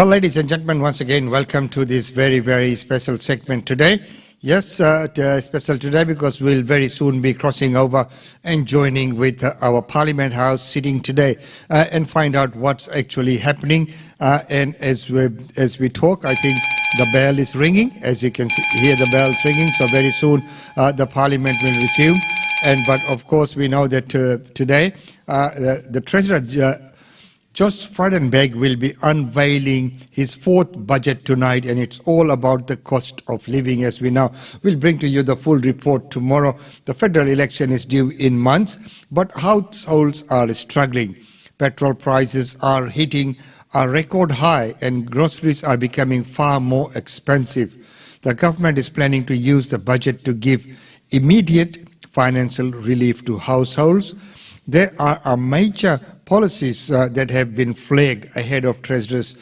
Well, ladies and gentlemen, once again, welcome to this very, very special segment today. Yes, special today because we'll very soon be crossing over and joining with our Parliament House sitting today and find out what's actually happening. And as we talk, I think the bell is ringing. As you can hear, the bell ringing. So very soon the Parliament will resume. But of course, we know that today the Treasurer, Josh Frydenberg, will be unveiling his fourth budget tonight, and it's all about the cost of living, as we know. We'll bring to you the full report tomorrow. The federal election is due in months, but households are struggling. Petrol prices are hitting a record high, and groceries are becoming far more expensive. The government is planning to use the budget to give immediate financial relief to households. There are a major policies that have been flagged ahead of Treasurer's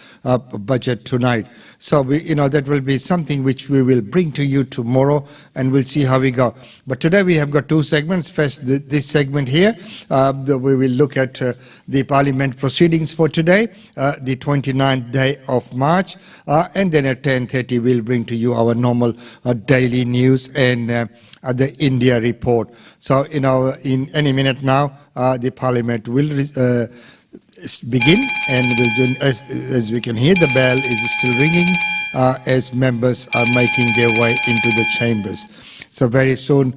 budget tonight. So that will be something which we will bring to you tomorrow, and we'll see how we go. But today we have got two segments. First, this segment here, we will look at the Parliament proceedings for today, the 29th day of March, and then at 10:30 we'll bring to you our normal daily news and the India report. So, in any minute now, the Parliament will begin, and as we can hear, the bell is still ringing as members are making their way into the chambers. So very soon.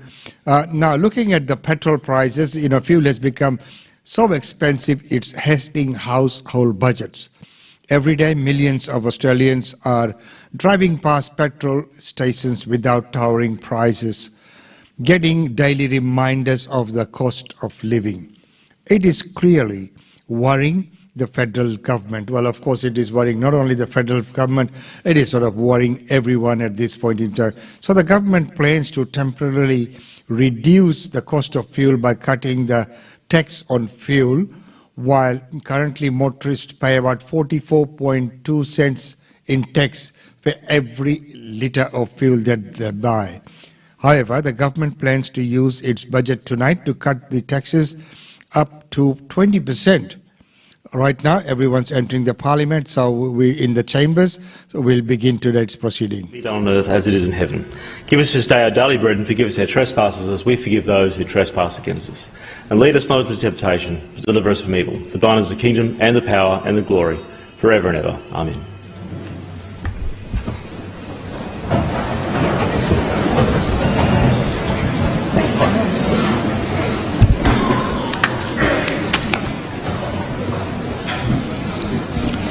Now, looking at the petrol prices, fuel has become so expensive it's hitting household budgets. Every day, millions of Australians are driving past petrol stations without towering prices, getting daily reminders of the cost of living. It is clearly worrying the federal government. Well, of course, it is worrying not only the federal government, it is sort of worrying everyone at this point in time. So the government plans to temporarily reduce the cost of fuel by cutting the tax on fuel, while currently motorists pay about 44.2 cents in tax for every litre of fuel that they buy. However, the government plans to use its budget tonight to cut the taxes up to 20%. Right now, everyone's entering the Parliament, so we're in the chambers, so we'll begin today's proceeding. Be done on earth as it is in heaven. Give us this day our daily bread, and forgive us our trespasses as we forgive those who trespass against us. And lead us not into temptation, but deliver us from evil. For thine is the kingdom, and the power, and the glory, forever and ever. Amen.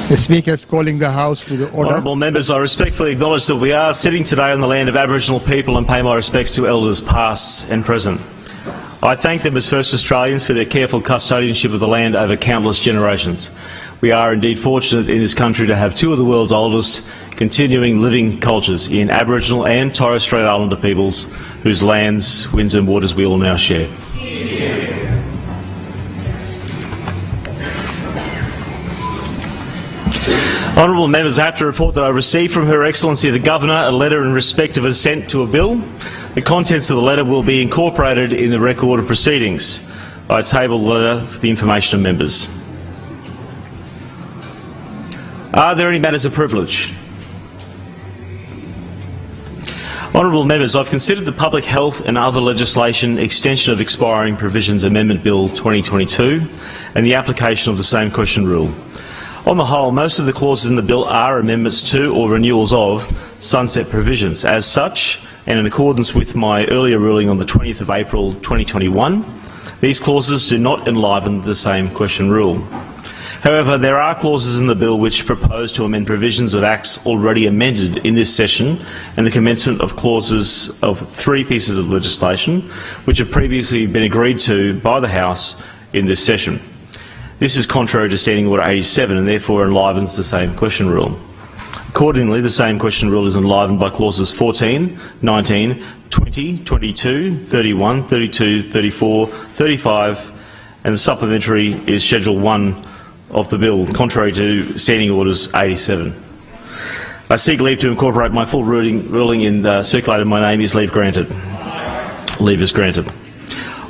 The Speaker is calling the House to the order. Honourable members, I respectfully acknowledge that we are sitting today on the land of Aboriginal people and pay my respects to elders past and present. I thank them as First Australians for their careful custodianship of the land over countless generations. We are indeed fortunate in this country to have two of the world's oldest continuing living cultures in Aboriginal and Torres Strait Islander peoples, whose lands, winds and waters we all now share. Honourable members, I have to report that I received from Her Excellency the Governor a letter in respect of assent to a bill. The contents of the letter will be incorporated in the record of proceedings. I table the letter for the information of members. Are there any matters of privilege? Honourable members, I've considered the Public Health and Other Legislation Extension of Expiring Provisions Amendment Bill 2022 and the application of the same question rule. On the whole, most of the clauses in the bill are amendments to or renewals of sunset provisions. As such, and in accordance with my earlier ruling on the 20th of April 2021, these clauses do not enliven the same question rule. However, there are clauses in the bill which propose to amend provisions of acts already amended in this session and the commencement of clauses of 3 pieces of legislation which have previously been agreed to by the House in this session. This is contrary to Standing Order 87 and therefore enlivens the same question rule. Accordingly, the same question rule is enlivened by clauses 14, 19, 20, 22, 31, 32, 34, 35 and the supplementary is Schedule 1 of the bill, contrary to Standing Orders 87. I seek leave to incorporate my full ruling in circulated. My name is leave granted. Leave is granted.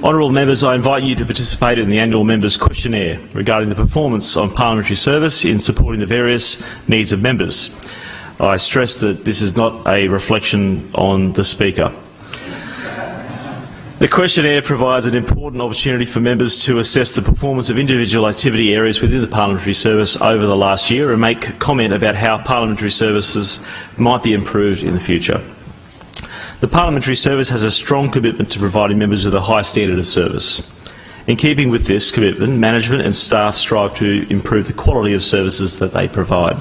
Honourable members, I invite you to participate in the annual members' questionnaire regarding the performance on parliamentary service in supporting the various needs of members. I stress that this is not a reflection on the Speaker. The questionnaire provides an important opportunity for members to assess the performance of individual activity areas within the parliamentary service over the last year and make comment about how parliamentary services might be improved in the future. The parliamentary service has a strong commitment to providing members with a high standard of service. In keeping with this commitment, management and staff strive to improve the quality of services that they provide.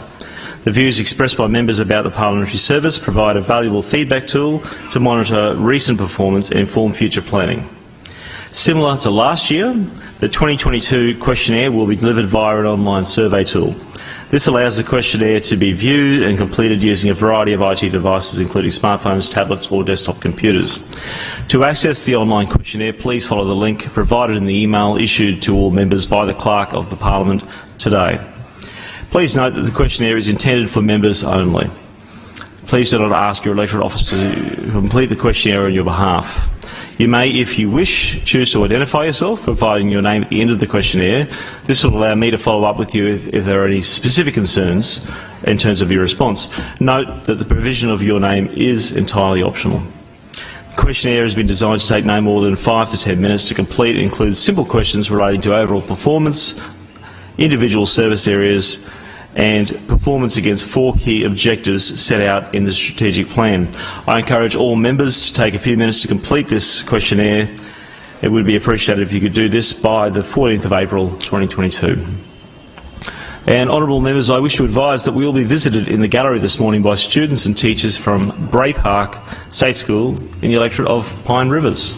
The views expressed by members about the parliamentary service provide a valuable feedback tool to monitor recent performance and inform future planning. Similar to last year, the 2022 questionnaire will be delivered via an online survey tool. This allows the questionnaire to be viewed and completed using a variety of IT devices, including smartphones, tablets or desktop computers. To access the online questionnaire, please follow the link provided in the email issued to all members by the Clerk of the Parliament today. Please note that the questionnaire is intended for members only. Please do not ask your electorate officer to complete the questionnaire on your behalf. You may, if you wish, choose to identify yourself, providing your name at the end of the questionnaire. This will allow me to follow up with you if there are any specific concerns in terms of your response. Note that the provision of your name is entirely optional. The questionnaire has been designed to take no more than 5 to 10 minutes to complete. It includes simple questions relating to overall performance, individual service areas and performance against 4 key objectives set out in the strategic plan. I encourage all members to take a few minutes to complete this questionnaire. It would be appreciated if you could do this by the 14th of April 2022. And honourable members, I wish to advise that we will be visited in the gallery this morning by students and teachers from Bray Park State School in the electorate of Pine Rivers.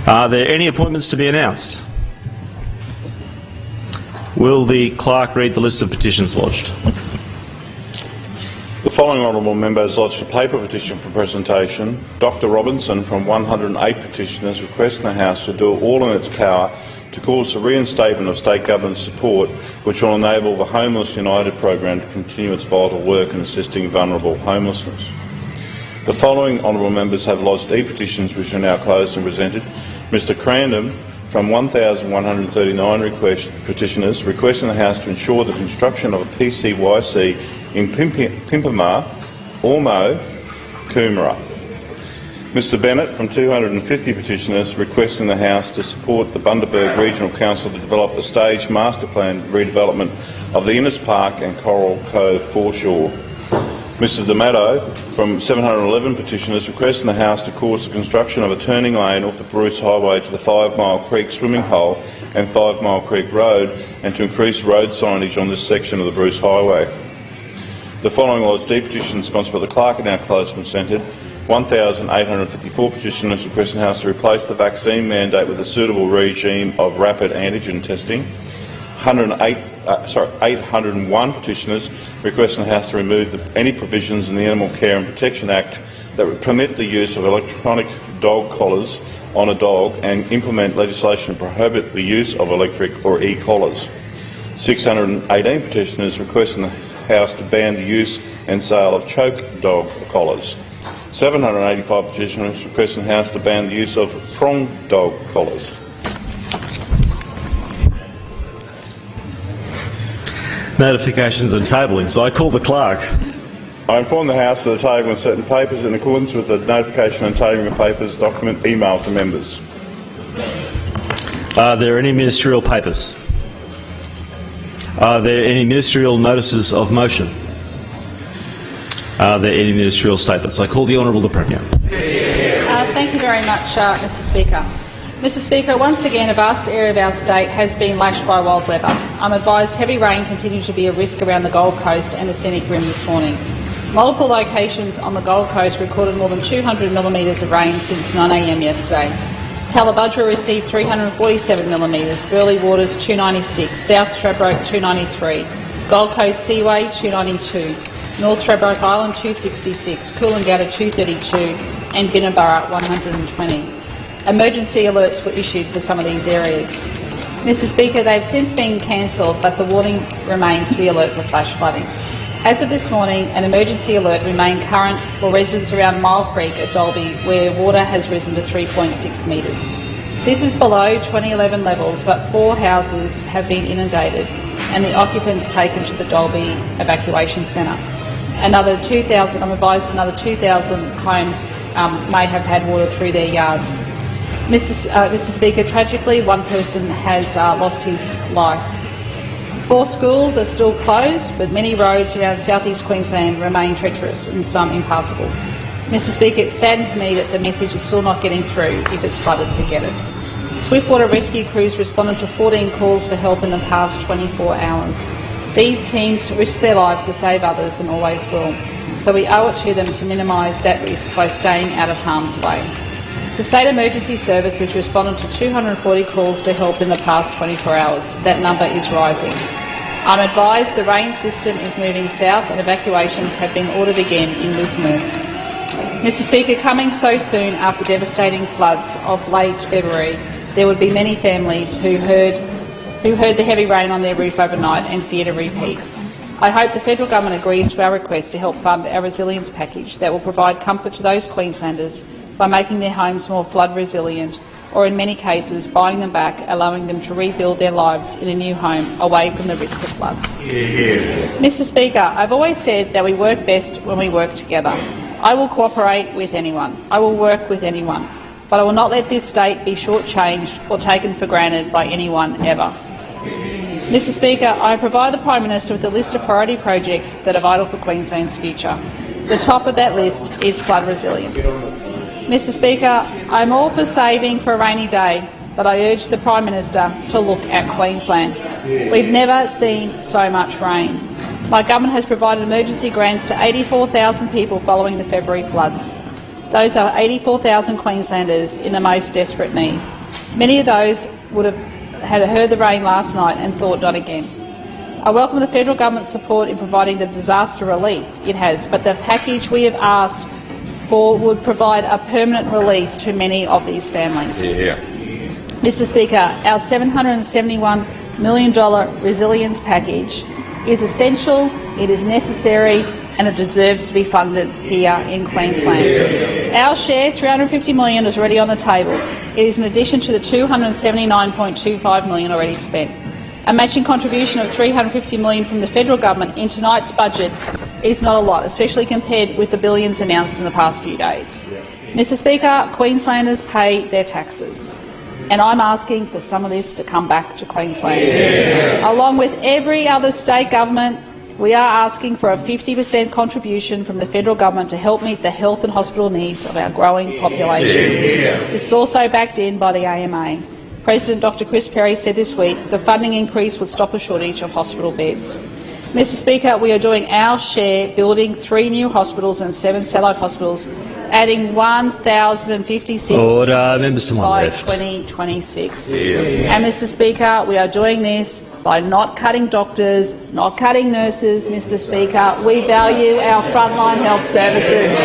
Are there any appointments to be announced? Will the clerk read the list of petitions lodged? The following honourable member has lodged a paper petition for presentation. Dr Robinson from 108 petitioners requesting the House to do all in its power to cause the reinstatement of state government support which will enable the Homeless United program to continue its vital work in assisting vulnerable homelessness. The following honourable members have lodged e-petitions which are now closed and presented. Mr Crandom from 1,139 petitioners requesting the House to ensure the construction of a PCYC in Pimpama, Ormo, Coomera. Mr Bennett from 250 petitioners requesting the House to support the Bundaberg Regional Council to develop a staged master plan redevelopment of the Innes Park and Coral Cove foreshore. Mr D'Amato from 711 petitioners requesting the House to cause the construction of a turning lane off the Bruce Highway to the 5 Mile Creek swimming hole and 5 Mile Creek Road and to increase road signage on this section of the Bruce Highway. The following lodged petitions sponsored by the Clerk are now closed and presented. 1,854 petitioners requesting the House to replace the vaccine mandate with a suitable regime of rapid antigen testing. 801 petitioners requesting the House to remove any provisions in the Animal Care and Protection Act that would permit the use of electronic dog collars on a dog and implement legislation to prohibit the use of electric or e-collars. 618 petitioners requesting the House to ban the use and sale of choke dog collars. 785 petitioners requesting the House to ban the use of prong dog collars. Notifications and tabling. So I call the clerk. I inform the House of the tabling of certain papers in accordance with the notification and tabling of papers document emailed to members. Are there any ministerial papers? Are there any ministerial notices of motion? Are there any ministerial statements? I call the Honourable the Premier. Thank you very much, Mr Speaker. Mr Speaker, once again a vast area of our state has been lashed by wild weather. I'm advised heavy rain continues to be a risk around the Gold Coast and the Scenic Rim this morning. Multiple locations on the Gold Coast recorded more than 200 millimetres of rain since 9 a.m. yesterday. Talabudra received 347 millimetres, Burleigh Waters 296, South Stradbroke 293, Gold Coast Seaway 292, North Stradbroke Island 266, Coolangatta 232 and Binnaburra 120. Emergency alerts were issued for some of these areas. Mr Speaker, they've since been cancelled, but the warning remains to be alert for flash flooding. As of this morning, an emergency alert remained current for residents around Mile Creek at Dalby, where water has risen to 3.6 metres. This is below 2011 levels, but 4 houses have been inundated and the occupants taken to the Dalby Evacuation Centre. Another 2,000, I'm advised another 2,000 homes may have had water through their yards. Mr. Speaker, tragically, one person has lost his life. 4 schools are still closed, but many roads around South East Queensland remain treacherous and some impassable. Mr. Speaker, it saddens me that the message is still not getting through. If it's flooded, forget it. Swiftwater rescue crews responded to 14 calls for help in the past 24 hours. These teams risk their lives to save others and always will, so we owe it to them to minimise that risk by staying out of harm's way. The State Emergency Service has responded to 240 calls for help in the past 24 hours. That number is rising. I'm advised the rain system is moving south and evacuations have been ordered again in Lismore. Mr. Speaker, coming so soon after devastating floods of late February, there would be many families who heard the heavy rain on their roof overnight and feared a repeat. I hope the federal government agrees to our request to help fund our resilience package that will provide comfort to those Queenslanders by making their homes more flood resilient, or in many cases buying them back, allowing them to rebuild their lives in a new home away from the risk of floods. Mr. Speaker, I've always said that we work best when we work together. I will cooperate with anyone. I will work with anyone. But I will not let this state be shortchanged or taken for granted by anyone ever. Mr. Speaker, I provide the Prime Minister with a list of priority projects that are vital for Queensland's future. The top of that list is flood resilience. Mr. Speaker, I am all for saving for a rainy day, but I urge the Prime Minister to look at Queensland. We've never seen so much rain. My government has provided emergency grants to 84,000 people following the February floods. Those are 84,000 Queenslanders in the most desperate need. Many of those would have had heard the rain last night and thought not again. I welcome the federal government's support in providing the disaster relief it has, but the package we have asked for would provide a permanent relief to many of these families. Mr. Speaker, our $771 million resilience package is essential, it is necessary, and it deserves to be funded here in Queensland. Our share, $350 million, is already on the table. It is in addition to the $279.25 million already spent. A matching contribution of $350 million from the federal government in tonight's budget is not a lot, especially compared with the billions announced in the past few days. Mr. Speaker, Queenslanders pay their taxes, and I'm asking for some of this to come back to Queensland. Along with every other state government, we are asking for a 50% contribution from the federal government to help meet the health and hospital needs of our growing population. This is also backed in by the AMA. President Dr Chris Perry said this week the funding increase would stop a shortage of hospital beds. Mr. Speaker, we are doing our share, building 3 new hospitals and 7 satellite hospitals, adding 1,056 by 2026. And, Mr. Speaker, we are doing this by not cutting doctors, not cutting nurses. Mr. Speaker, we value our frontline health services.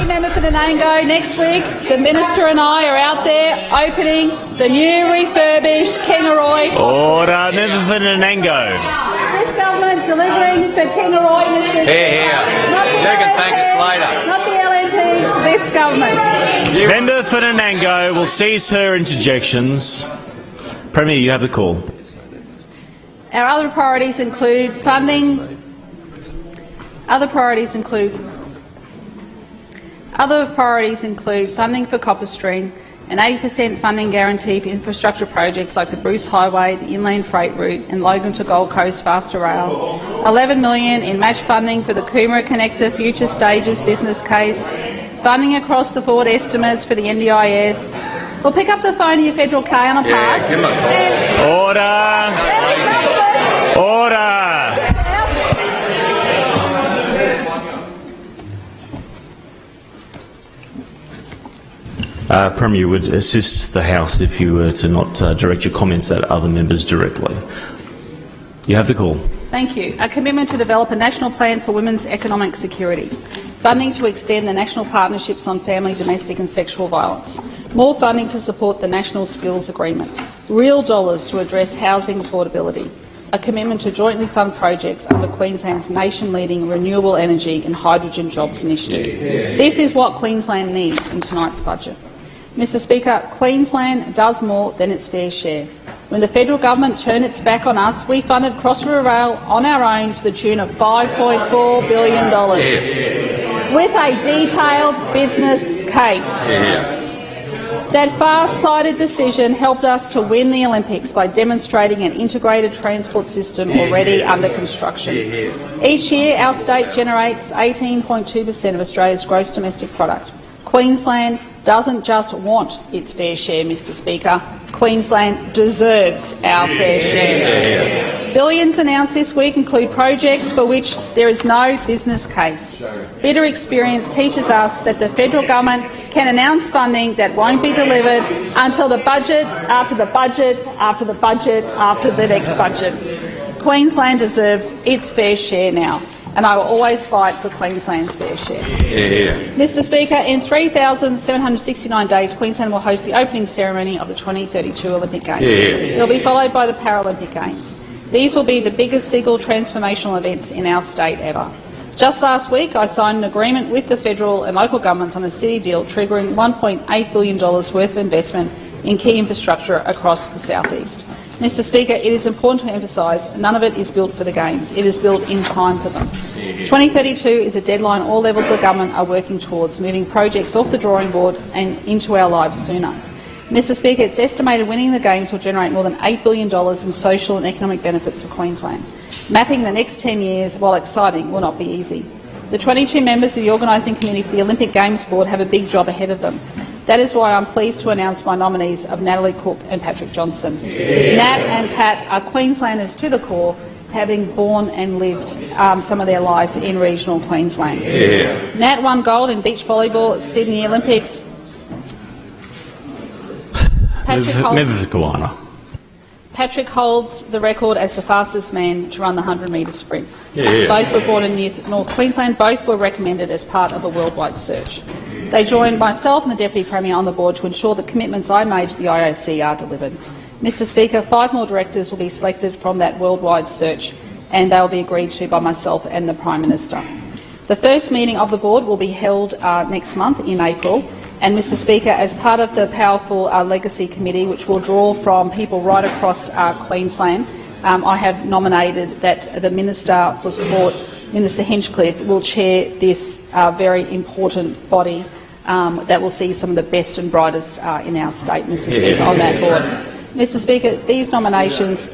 Member for Nanango, next week the Minister and I are out there opening the new refurbished Kingaroy. Order, Member for Nanango. This government delivering for Kingaroy, Mr. You can thank us later. Not the LNP, this government. Member for Nanango will cease her interjections. Premier, you have the call. Our other priorities include funding. Other priorities include funding for Copper Stream, an 80% funding guarantee for infrastructure projects like the Bruce Highway, the Inland Freight Route and Logan to Gold Coast Faster Rail, $11 million in match funding for the Coomera Connector Future Stages business case, funding across the forward estimates for the NDIS. We'll pick up the phone to your federal K on a parts. Order! Premier would assist the House if you were to not direct your comments at other members directly. You have the call. Thank you. A commitment to develop a national plan for women's economic security. Funding to extend the national partnerships on family, domestic and sexual violence. More funding to support the National Skills Agreement. Real dollars to address housing affordability. a commitment to jointly fund projects under Queensland's nation-leading renewable energy and hydrogen jobs initiative. This is what Queensland needs in tonight's budget. Mr Speaker, Queensland does more than its fair share. When the federal government turned its back on us, we funded Cross River Rail on our own to the tune of $5.4 billion, with a detailed business case. That far-sighted decision helped us to win the Olympics by demonstrating an integrated transport system already under construction. Each year, our state generates 18.2% of Australia's gross domestic product. Queensland doesn't just want its fair share, Mr Speaker. Queensland deserves our fair share. Billions announced this week include projects for which there is no business case. Bitter experience teaches us that the federal government can announce funding that won't be delivered until the budget, after the budget, after the budget, after the next budget. Queensland deserves its fair share now, and I will always fight for Queensland's fair share. Mr Speaker, in 3,769 days, Queensland will host the opening ceremony of the 2032 Olympic Games. It will be followed by the Paralympic Games. These will be the biggest single transformational events in our state ever. Just last week, I signed an agreement with the federal and local governments on a city deal triggering $1.8 billion worth of investment in key infrastructure across the south-east. Mr Speaker, it is important to emphasise none of it is built for the Games. It is built in time for them. 2032 is a deadline all levels of government are working towards, moving projects off the drawing board and into our lives sooner. Mr Speaker, it's estimated winning the Games will generate more than $8 billion in social and economic benefits for Queensland. Mapping the next 10 years, while exciting, will not be easy. The 22 members of the Organising Committee for the Olympic Games Board have a big job ahead of them. That is why I'm pleased to announce my nominees of Natalie Cook and Patrick Johnson. Nat and Pat are Queenslanders to the core, having born and lived some of their life in regional Queensland. Nat won gold in beach volleyball at Sydney Olympics. Patrick holds the record as the fastest man to run the 100-metre sprint. Both were born in North Queensland. Both were recommended as part of a worldwide search. They joined myself and the Deputy Premier on the board to ensure the commitments I made to the IOC are delivered. Mr Speaker, 5 more directors will be selected from that worldwide search, and they will be agreed to by myself and the Prime Minister. The first meeting of the board will be held next month in April. And, Mr Speaker, as part of the powerful Legacy Committee, which will draw from people right across Queensland, I have nominated that the Minister for Sport, Minister Hinchcliffe, will chair this very important body that will see some of the best and brightest in our state, Mr Speaker, on that board. Mr Speaker, these nominations...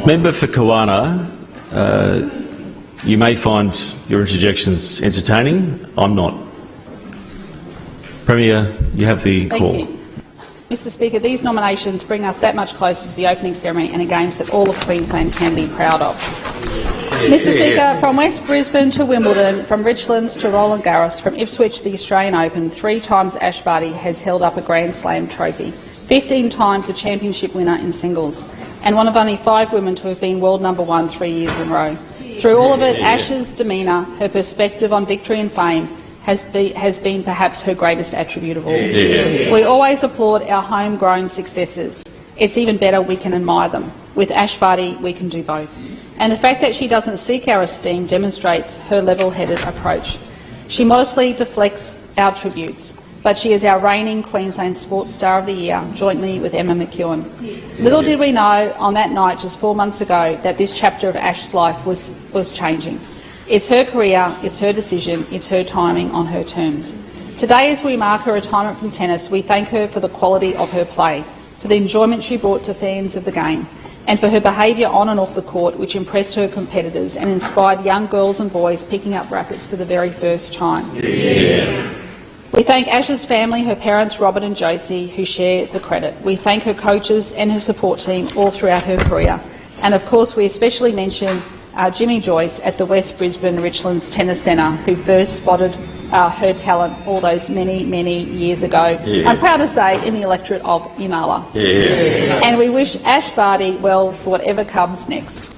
Member for Kawana, you may find your interjections entertaining. I'm not. Premier, you have the call. Thank you. Mr Speaker, these nominations bring us that much closer to the opening ceremony and a Games that all of Queensland can be proud of. Mr Speaker, from West Brisbane to Wimbledon, from Richlands to Roland Garros, from Ipswich to the Australian Open, 3 times Ash Barty has held up a Grand Slam trophy, 15 times a championship winner in singles, and one of only 5 women to have been world #1 3 years in a row. Through all of it, Ash's demeanour, her perspective on victory and fame, has been perhaps her greatest attribute of all. We always applaud our homegrown successes. It's even better we can admire them. With Ash Barty, we can do both. And the fact that she doesn't seek our esteem demonstrates her level-headed approach. She modestly deflects our tributes, but she is our reigning Queensland Sports Star of the Year, jointly with Emma McEwen. Little did we know on that night just 4 months ago that this chapter of Ash's life was changing. It's her career, it's her decision, it's her timing on her terms. Today, as we mark her retirement from tennis, we thank her for the quality of her play, for the enjoyment she brought to fans of the game, and for her behaviour on and off the court, which impressed her competitors and inspired young girls and boys picking up rackets for the very first time. We thank Ash's family, her parents Robert and Josie, who share the credit. We thank her coaches and her support team all throughout her career. And of course we especially mention Jimmy Joyce at the West Brisbane Richlands Tennis Centre, who first spotted her talent all those many, many years ago. I'm proud to say in the electorate of Inala. And we wish Ash Barty well for whatever comes next.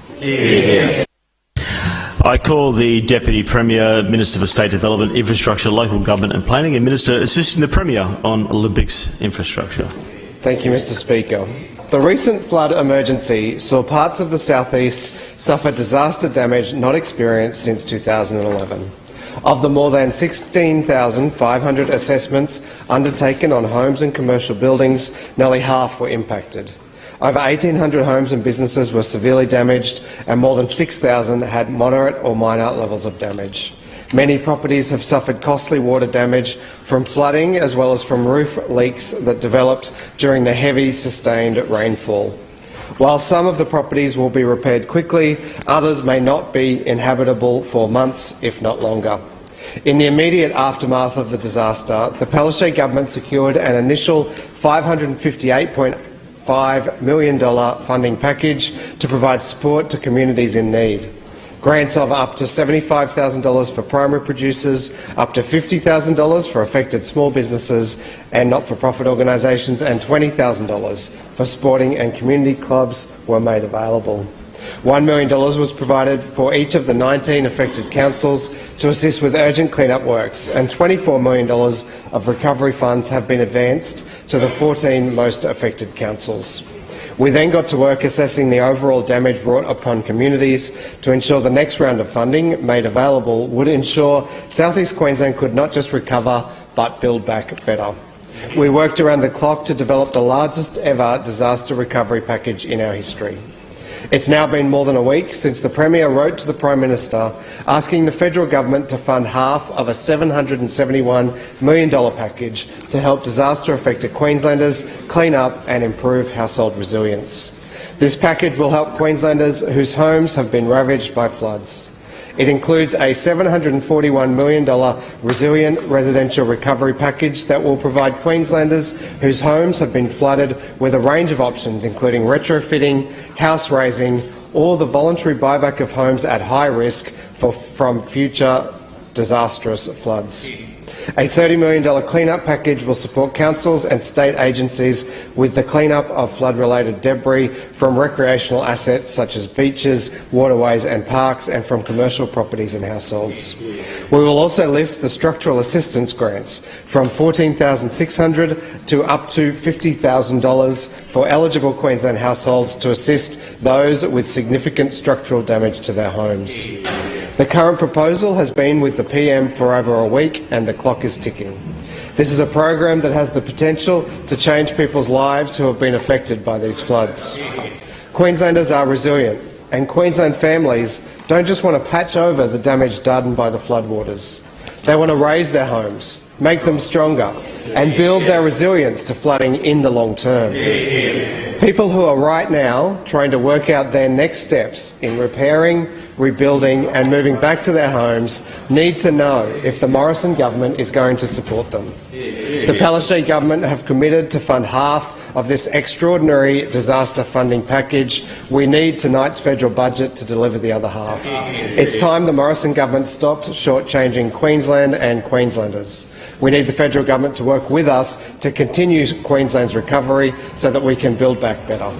I call the Deputy Premier, Minister for State Development, Infrastructure, Local Government and Planning, and Minister assisting the Premier on Olympics infrastructure. Thank you, Mr Speaker. The recent flood emergency saw parts of the southeast suffer disaster damage not experienced since 2011. Of the more than 16,500 assessments undertaken on homes and commercial buildings, nearly half were impacted. Over 1,800 homes and businesses were severely damaged, and more than 6,000 had moderate or minor levels of damage. Many properties have suffered costly water damage from flooding as well as from roof leaks that developed during the heavy, sustained rainfall. While some of the properties will be repaired quickly, others may not be inhabitable for months, if not longer. In the immediate aftermath of the disaster, the Palaszczuk government secured an initial $558.5 million funding package to provide support to communities in need. Grants of up to $75,000 for primary producers, up to $50,000 for affected small businesses and not-for-profit organisations, and $20,000 for sporting and community clubs were made available. $1 million was provided for each of the 19 affected councils to assist with urgent clean-up works, and $24 million of recovery funds have been advanced to the 14 most affected councils. We then got to work assessing the overall damage wrought upon communities to ensure the next round of funding made available would ensure South East Queensland could not just recover but build back better. We worked around the clock to develop the largest ever disaster recovery package in our history. It's now been more than a week since the Premier wrote to the Prime Minister asking the federal government to fund half of a $771 million package to help disaster-affected Queenslanders clean up and improve household resilience. This package will help Queenslanders whose homes have been ravaged by floods. It includes a $741 million resilient residential recovery package that will provide Queenslanders whose homes have been flooded with a range of options, including retrofitting, house raising, or the voluntary buyback of homes at high risk from future disastrous floods. A $30 million clean-up package will support councils and state agencies with the clean-up of flood-related debris from recreational assets such as beaches, waterways and parks, and from commercial properties and households. We will also lift the structural assistance grants from $14,600 to up to $50,000 for eligible Queensland households to assist those with significant structural damage to their homes. The current proposal has been with the PM for over a week and the clock is ticking. This is a program that has the potential to change people's lives who have been affected by these floods. Queenslanders are resilient, and Queensland families don't just want to patch over the damage done by the floodwaters. They want to raise their homes, make them stronger and build their resilience to flooding in the long term. People who are right now trying to work out their next steps in repairing, rebuilding and moving back to their homes need to know if the Morrison government is going to support them. The Palaszczuk government have committed to fund half of this extraordinary disaster funding package. We need tonight's federal budget to deliver the other half. It's time the Morrison government stopped shortchanging Queensland and Queenslanders. We need the federal government to work with us to continue Queensland's recovery so that we can build back better.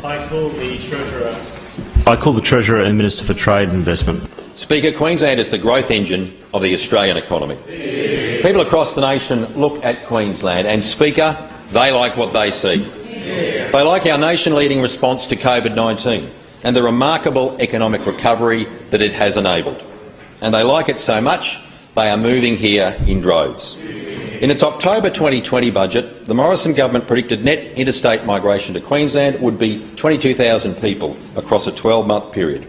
I call the Treasurer and Minister for Trade and Investment. Speaker, Queensland is the growth engine of the Australian economy. People across the nation look at Queensland and, Speaker, they like what they see. They like our nation-leading response to COVID-19 and the remarkable economic recovery that it has enabled. And they like it so much they are moving here in droves. In its October 2020 budget, the Morrison government predicted net interstate migration to Queensland would be 22,000 people across a 12-month period.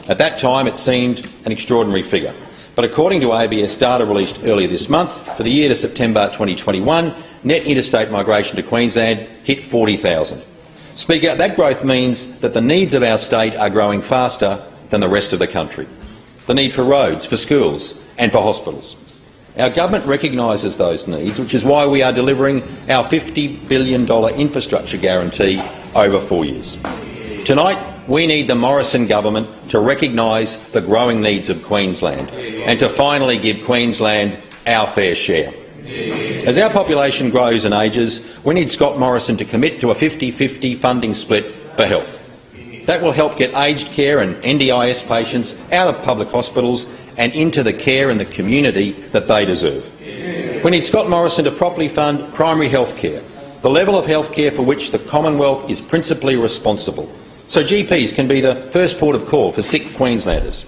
At that time, it seemed an extraordinary figure. But according to ABS data released earlier this month, for the year to September 2021, net interstate migration to Queensland hit 40,000. Speaker, that growth means that the needs of our state are growing faster than the rest of the country. The need for roads, for schools and for hospitals. Our government recognises those needs, which is why we are delivering our $50 billion infrastructure guarantee over 4 years. Tonight, we need the Morrison government to recognise the growing needs of Queensland and to finally give Queensland our fair share. As our population grows and ages, we need Scott Morrison to commit to a 50-50 funding split for health. That will help get aged care and NDIS patients out of public hospitals and into the care and the community that they deserve. We need Scott Morrison to properly fund primary health care, the level of healthcare for which the Commonwealth is principally responsible, so GPs can be the first port of call for sick Queenslanders.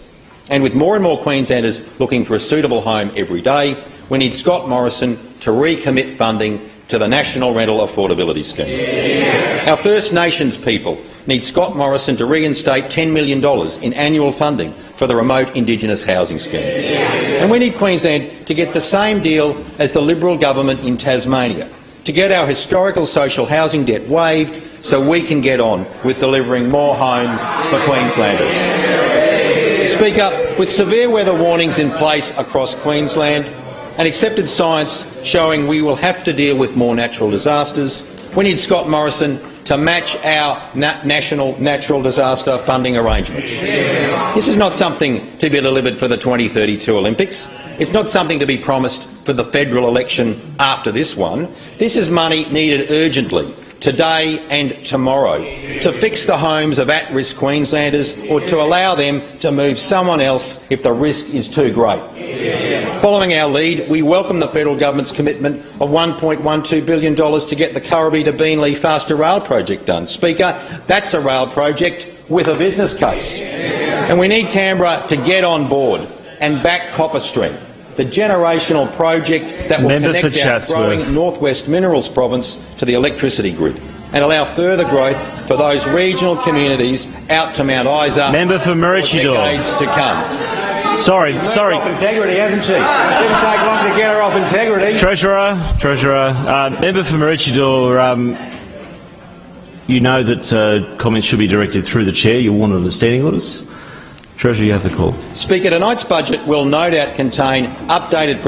And with more and more Queenslanders looking for a suitable home every day, we need Scott Morrison to recommit funding to the National Rental Affordability Scheme. Our First Nations people need Scott Morrison to reinstate $10 million in annual funding for the remote Indigenous housing scheme. And we need Queensland to get the same deal as the Liberal government in Tasmania, to get our historical social housing debt waived so we can get on with delivering more homes for Queenslanders. Speaker, with severe weather warnings in place across Queensland and accepted science showing we will have to deal with more natural disasters, we need Scott Morrison to match our national natural disaster funding arrangements. This is not something to be delivered for the 2032 Olympics. It's not something to be promised for the federal election after this one. This is money needed urgently, today and tomorrow, to fix the homes of at-risk Queenslanders or to allow them to move someone else if the risk is too great. Following our lead, we welcome the federal government's commitment of $1.12 billion to get the Currabee to Beenleigh faster rail project done. Speaker, that's a rail project with a business case. And we need Canberra to get on board and back Copper Stream, the generational project that will connect our growing Northwest Minerals province to the electricity grid and allow further growth for those regional communities out to Mount Isa Member for for decades to come. Sorry. Off integrity, hasn't she? It didn't take long to get her off integrity. Treasurer. Member for Maroochydore, you know that comments should be directed through the chair. You're warned of the standing orders. Treasurer, you have the call. Speaker, tonight's budget will no doubt contain updated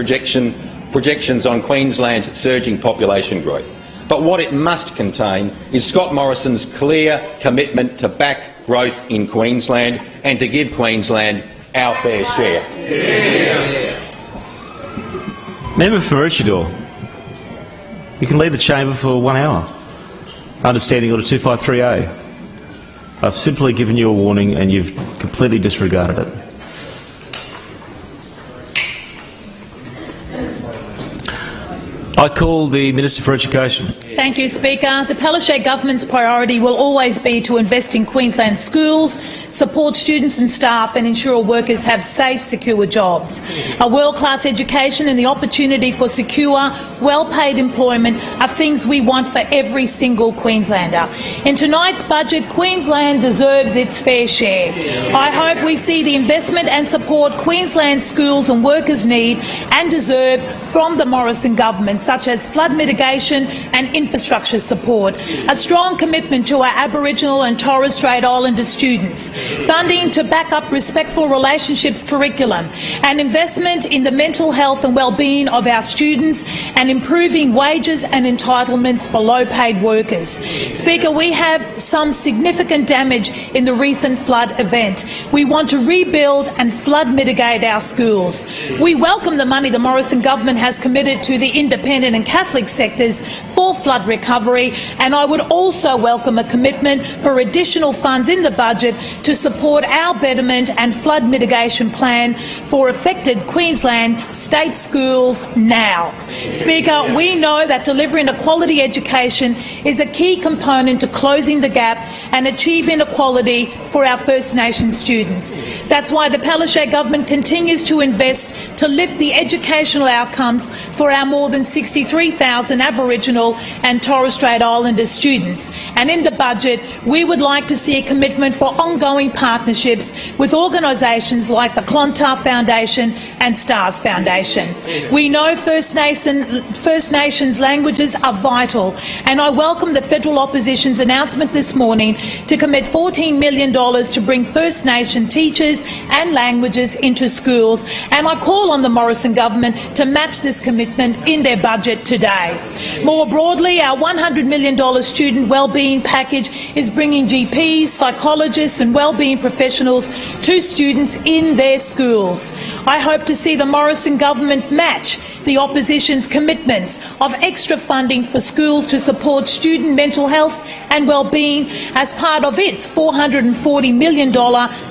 projections on Queensland's surging population growth. But what it must contain is Scott Morrison's clear commitment to back growth in Queensland and to give Queensland our fair share. Member for Maroochydore, you can leave the chamber for 1 hour. Understanding Order 253A. I've simply given you a warning and you've completely disregarded it. I call the Minister for Education. Thank you, Speaker. The Palaszczuk government's priority will always be to invest in Queensland schools, support students and staff and ensure workers have safe, secure jobs. A world-class education and the opportunity for secure, well-paid employment are things we want for every single Queenslander. In tonight's budget, Queensland deserves its fair share. I hope we see the investment and support Queensland schools and workers need and deserve from the Morrison government, such as flood mitigation and infrastructure support, a strong commitment to our Aboriginal and Torres Strait Islander students, funding to back up respectful relationships curriculum, and investment in the mental health and well-being of our students and improving wages and entitlements for low-paid workers. Speaker, we have some significant damage in the recent flood event. We want to rebuild and flood mitigate our schools. We welcome the money the Morrison government has committed to the independent and Catholic sectors for flood recovery, and I would also welcome a commitment for additional funds in the budget to support our betterment and flood mitigation plan for affected Queensland state schools now. Speaker, we know that delivering a quality education is a key component to closing the gap and achieving equality for our First Nations students. That's why the Palaszczuk government continues to invest to lift the educational outcomes for our more than 63,000 Aboriginal and Torres Strait Islander students. And in the budget, we would like to see a commitment for ongoing partnerships with organisations like the Clontarf Foundation and Stars Foundation. We know First Nations languages are vital, and I welcome the federal opposition's announcement this morning to commit $14 million to bring First Nation teachers and languages into schools, and I call on the Morrison government to match this commitment in their budget today. More broadly, our $100 million student wellbeing package is bringing GPs, psychologists and wellbeing professionals to students in their schools. I hope to see the Morrison government match the opposition's commitments of extra funding for schools to support student mental health and wellbeing as part of its $440 million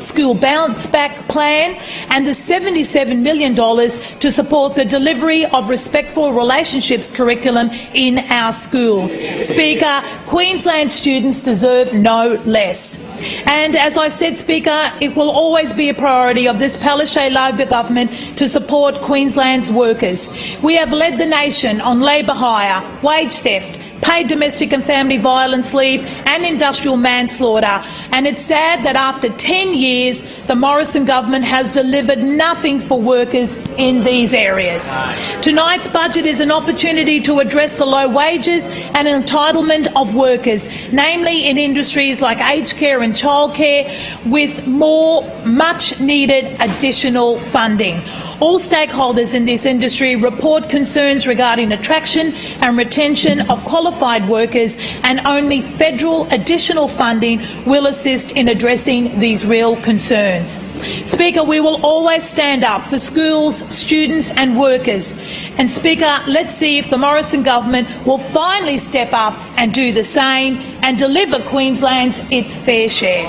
school bounce back plan and the $77 million to support the delivery of respectful relationships curriculum in our schools. Speaker, Queensland students deserve no less. And as I said, Speaker, it will always be a priority of this Palaszczuk Labor government to support Queensland's workers. We have led the nation on labour hire, wage theft, paid domestic and family violence leave and industrial manslaughter. And it's sad that after 10 years, the Morrison government has delivered nothing for workers in these areas. Tonight's budget is an opportunity to address the low wages and entitlement of workers, namely in industries like aged care and childcare, with more much-needed additional funding. All stakeholders in this industry report concerns regarding attraction and retention of qualified workers, and only federal additional funding will assist in addressing these real concerns. Speaker, we will always stand up for schools, students and workers. And Speaker, let's see if the Morrison government will finally step up and do the same and deliver Queensland's its fair share.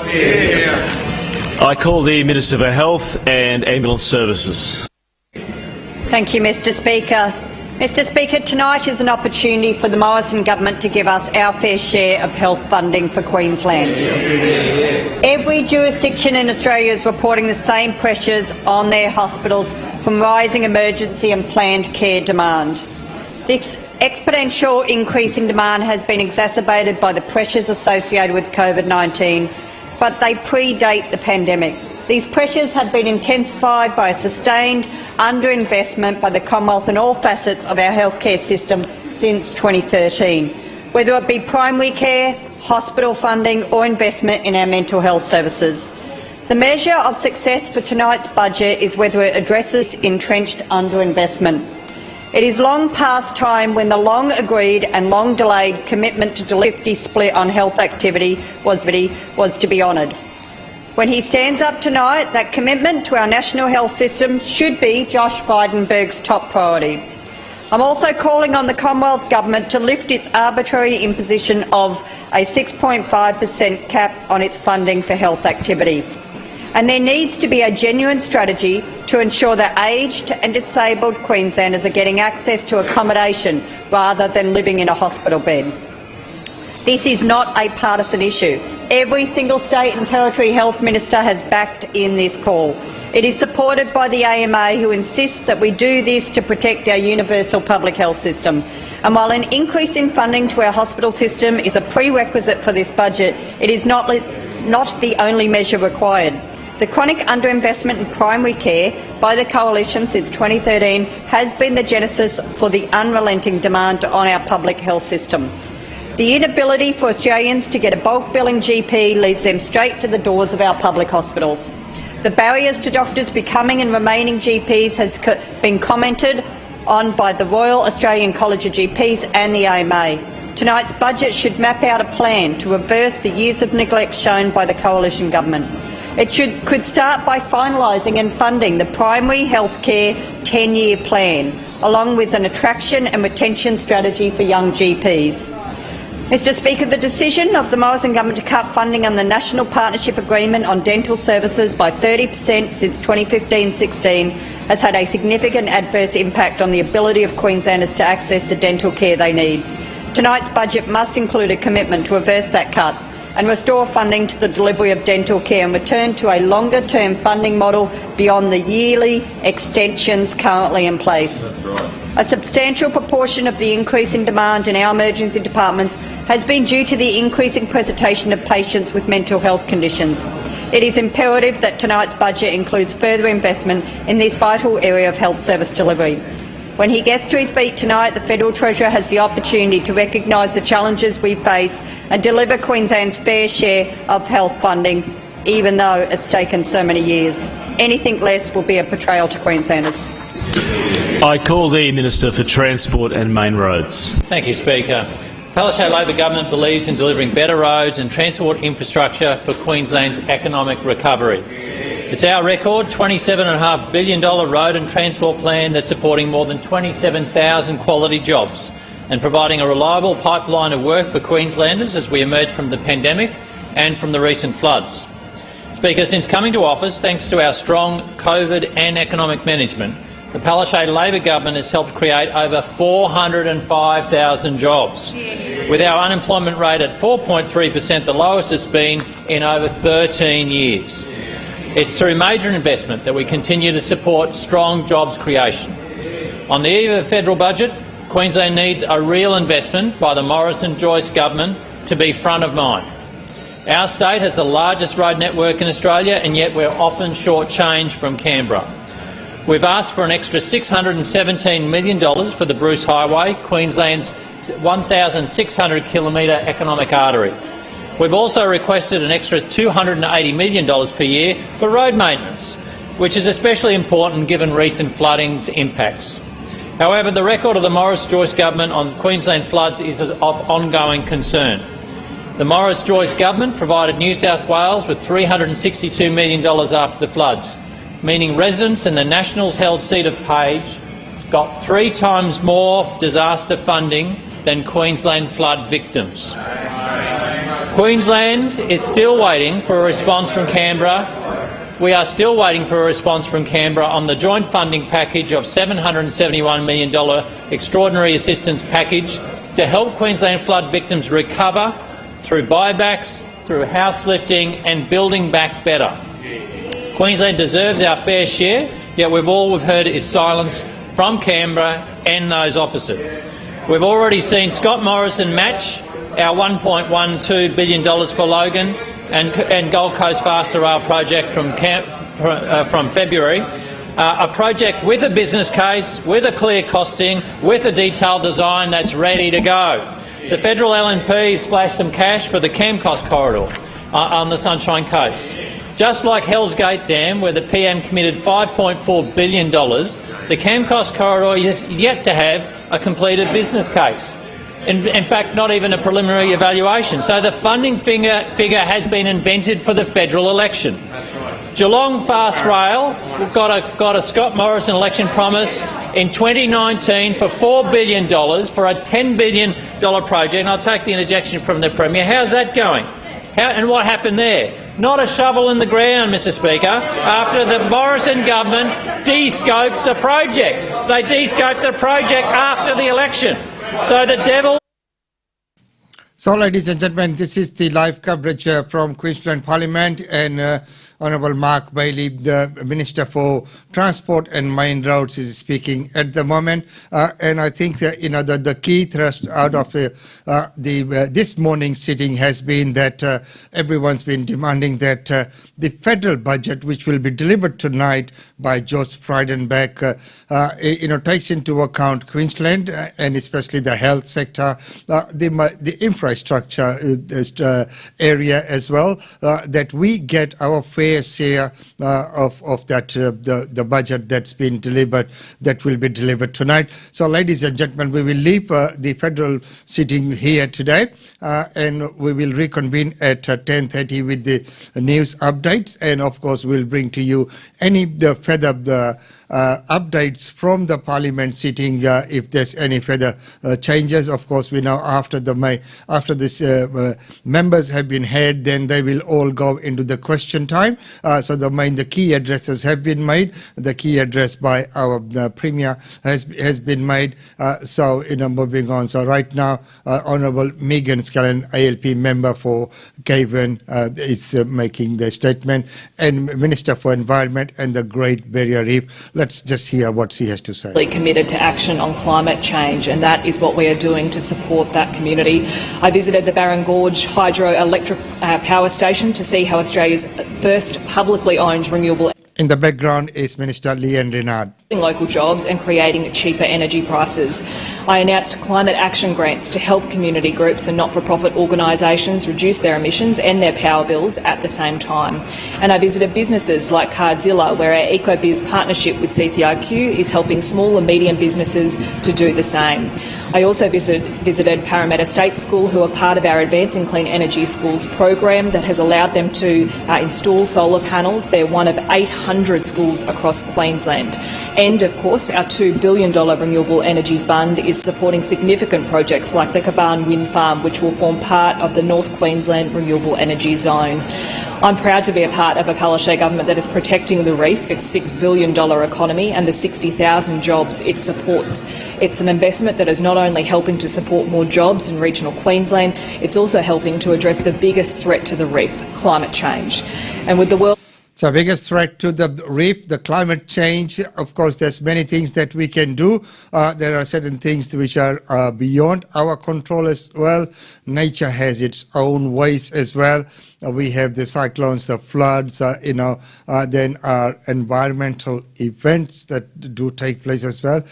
I call the Minister for Health and Ambulance Services. Thank you, Mr Speaker. Mr Speaker, tonight is an opportunity for the Morrison government to give us our fair share of health funding for Queensland. Every jurisdiction in Australia is reporting the same pressures on their hospitals from rising emergency and planned care demand. This exponential increase in demand has been exacerbated by the pressures associated with COVID-19, but they predate the pandemic. These pressures have been intensified by a sustained underinvestment by the Commonwealth in all facets of our healthcare system since 2013, whether it be primary care, hospital funding or investment in our mental health services. The measure of success for tonight's budget is whether it addresses entrenched underinvestment. It is long past time when the long-agreed and long-delayed commitment to deliver 50 split on health activity was to be honoured. When he stands up tonight, that commitment to our national health system should be Josh Frydenberg's top priority. I'm also calling on the Commonwealth Government to lift its arbitrary imposition of a 6.5% cap on its funding for health activity. And there needs to be a genuine strategy to ensure that aged and disabled Queenslanders are getting access to accommodation rather than living in a hospital bed. This is not a partisan issue. Every single state and territory health minister has backed in this call. It is supported by the AMA, who insists that we do this to protect our universal public health system. And while an increase in funding to our hospital system is a prerequisite for this budget, it is not the only measure required. The chronic underinvestment in primary care by the Coalition since 2013 has been the genesis for the unrelenting demand on our public health system. The inability for Australians to get a bulk billing GP leads them straight to the doors of our public hospitals. The barriers to doctors becoming and remaining GPs has been commented on by the Royal Australian College of GPs and the AMA. Tonight's budget should map out a plan to reverse the years of neglect shown by the Coalition government. It could start by finalising and funding the primary health care 10-year plan, along with an attraction and retention strategy for young GPs. Mr Speaker, the decision of the Morrison government to cut funding on the National Partnership Agreement on dental services by 30% since 2015-16 has had a significant adverse impact on the ability of Queenslanders to access the dental care they need. Tonight's budget must include a commitment to reverse that cut and restore funding to the delivery of dental care and return to a longer-term funding model beyond the yearly extensions currently in place. A substantial proportion of the increase in demand in our emergency departments has been due to the increasing presentation of patients with mental health conditions. It is imperative that tonight's budget includes further investment in this vital area of health service delivery. When he gets to his feet tonight, the Federal Treasurer has the opportunity to recognise the challenges we face and deliver Queensland's fair share of health funding, even though it's taken so many years. Anything less will be a betrayal to Queenslanders. I call the Minister for Transport and Main Roads. Thank you, Speaker. The Palaszczuk Labor government believes in delivering better roads and transport infrastructure for Queensland's economic recovery. It's our record $27.5 billion road and transport plan that's supporting more than 27,000 quality jobs and providing a reliable pipeline of work for Queenslanders as we emerge from the pandemic and from the recent floods. Speaker, since coming to office, thanks to our strong COVID and economic management, the Palaszczuk Labor government has helped create over 405,000 jobs, with our unemployment rate at 4.3%, the lowest it's been in over 13 years. It's through major investment that we continue to support strong jobs creation. On the eve of a federal budget, Queensland needs a real investment by the Morrison-Joyce government to be front of mind. Our state has the largest road network in Australia, and yet we're often shortchanged from Canberra. We've asked for an extra $617 million for the Bruce Highway, Queensland's 1,600-kilometre economic artery. We've also requested an extra $280 million per year for road maintenance, which is especially important given recent flooding's impacts. However, the record of the Morris-Joyce government on Queensland floods is of ongoing concern. The Morris-Joyce government provided New South Wales with $362 million after the floods, meaning residents in the Nationals held seat of Page got 3 times more disaster funding than Queensland flood victims. Queensland is still waiting for a response from Canberra. We are still waiting for a response from Canberra on the joint funding package of $771 million extraordinary assistance package to help Queensland flood victims recover through buybacks, through house lifting and building back better. Queensland deserves our fair share, yet all we've heard is silence from Canberra and those opposite. We've already seen Scott Morrison match our $1.12 billion for Logan and Gold Coast Faster Rail project from February, a project with a business case, with a clear costing, with a detailed design that's ready to go. The federal LNP splashed some cash for the Camcost corridor on the Sunshine Coast. Just like Hells Gate Dam, where the PM committed $5.4 billion, the Camcost corridor is yet to have a completed business case. In fact, not even a preliminary evaluation. So the funding figure has been invented for the federal election. Geelong Fast Rail got a Scott Morrison election promise in 2019 for $4 billion for a $10 billion project. And I'll take the interjection from the Premier. How's that going? And what happened there? Not a shovel in the ground, Mr Speaker, after the Morrison government de-scoped the project. They de-scoped the project after the election. So the devil... So, ladies and gentlemen, this is the live coverage from Queensland Parliament, and Honourable Mark Bailey, the Minister for Transport and Main Roads, is speaking at the moment. And I think that the key thrust out of this morning's sitting has been that everyone's been demanding that the federal budget, which will be delivered tonight by Josh Frydenberg, takes into account Queensland and especially the health sector, the infrastructure area as well, that we get our fair share of that the budget that's been delivered, that will be delivered tonight. So, ladies and gentlemen, we will leave the federal sitting here today, and we will reconvene at 10:30 with the news updates, and of course we'll bring to you any further updates from the Parliament sitting if there's any further changes. Of course, we know after this members have been heard, then they will all go into the question time. So the key addresses have been made. The key address by our Premier has been made. So moving on. So right now, Honourable Megan Scanlon, ALP member for Cavan, is making the statement, and Minister for Environment and the Great Barrier Reef. Let's just hear what she has to say. Committed to action on climate change, and that is what we are doing to support that community. I visited the Barron Gorge hydroelectric power station to see how Australia's first publicly owned renewable... In the background is Minister Leanne Renard. ...local jobs and creating cheaper energy prices. I announced climate action grants to help community groups and not-for-profit organisations reduce their emissions and their power bills at the same time. And I visited businesses like Cardzilla, where our EcoBiz partnership with CCIQ is helping small and medium businesses to do the same. I also visited Parramatta State School, who are part of our Advancing Clean Energy Schools program that has allowed them to install solar panels. They're one of 800 schools across Queensland. And, of course, our $2 billion Renewable Energy Fund is supporting significant projects like the Caban Wind Farm, which will form part of the North Queensland Renewable Energy Zone. I'm proud to be a part of a Palaszczuk government that is protecting the Reef, its $6 billion economy and the 60,000 jobs it supports. It's an investment that is not only helping to support more jobs in regional Queensland, it's also helping to address the biggest threat to the Reef, climate change. And with the world... So biggest threat to the reef, the climate change. Of course, there's many things that we can do. There are certain things which are beyond our control as well. Nature has its own ways as well. We have the cyclones, the floods, then our environmental events that do take place as well.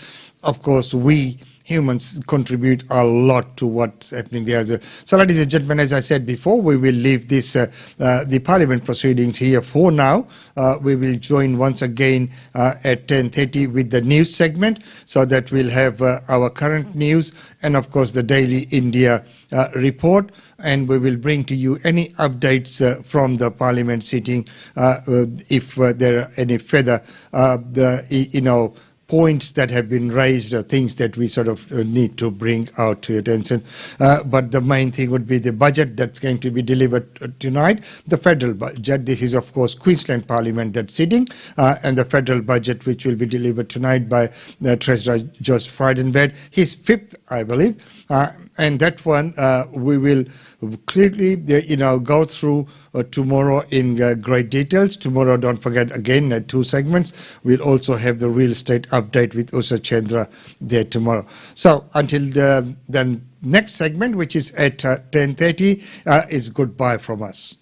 Of course, we humans contribute a lot to what's happening there. So, ladies and gentlemen, as I said before, we will leave this the Parliament proceedings here for now. We will join once again at 10:30 with the news segment, so that we'll have our current news and, of course, the Daily India report. And we will bring to you any updates from the Parliament sitting if there are any further points that have been raised, things that we sort of need to bring out to your attention. But the main thing would be the budget that's going to be delivered tonight, the federal budget. This is, of course, Queensland Parliament that's sitting, and the federal budget, which will be delivered tonight by Treasurer Josh Frydenberg, his fifth, I believe. And that one we will clearly, go through tomorrow in great details. Tomorrow, don't forget, again, 2 segments. We'll also have the real estate update with Usha Chandra there tomorrow. So until the next segment, which is at 10:30, is goodbye from us.